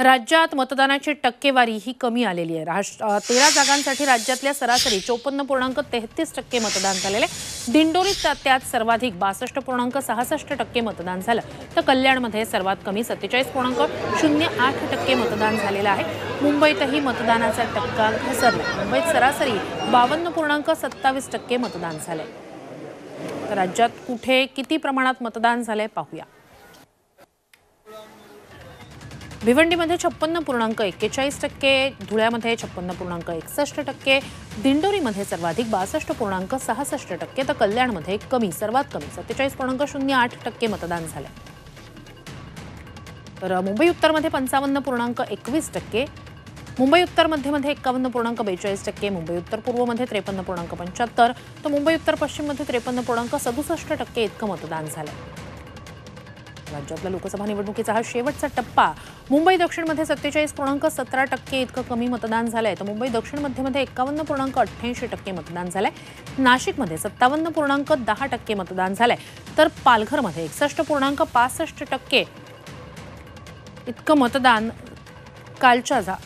राज्यात मतदानाची टक्केवारी ही कमी आलेली आहे। 13 जागांसाठी राज्यातल्या सरासरी 54.33% मतदान झालेले। दिंडोरीत त्यात सर्वाधिक 62.66% मतदान झालं, तर कल्याणमध्ये सर्वात कमी 47.08% मतदान झालेलं आहे। मुंबईतही मतदानाचा टक्का घसरला। मुंबईत सरासरी 52.27% मतदान झालंय। तर राज्यात कुठे किती प्रमाणात मतदान झालंय पाहूया। भिवंडीमध्ये 56.41%, धुळ्यामध्ये 56.61%, दिंडोरीमध्ये सर्वाधिक 62.66%, तर कल्याणमध्ये सर्वात कमी 47.08% मतदान झाले। तर मुंबई उत्तरमध्ये 55.21%, मुंबई उत्तर मध्यमध्ये 51.42%, मुंबई उत्तर पूर्वमध्ये 53.75%, तर मुंबई उत्तर पश्चिममध्ये 53.67% इतकं मतदान झालं। राज्यातल्या लोकसभा निवडणुकीचा हा शेवटचा टप्पा। मुंबई दक्षिणमध्ये 47.17% इतकं कमी मतदान झालंय, तर मुंबई दक्षिण मध्यमध्ये 51.88% मतदान झालंय। नाशिकमध्ये 57.10% मतदान झालंय, तर पालघरमध्ये 61.65% इतकं मतदान कालच्या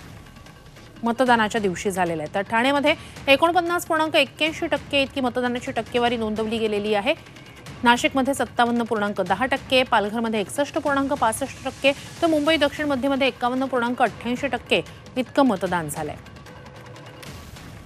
मतदानाच्या दिवशी झालेलं आहे। तर ठाण्यामध्ये 49.81% इतकी मतदानाची टक्केवारी नोंदवली गेलेली आहे। नाशिकमध्ये 57.10%, पालघरमध्ये 61.65%, तर मुंबई दक्षिण मध्यमध्ये 51.88% इतकं मतदान झालंय।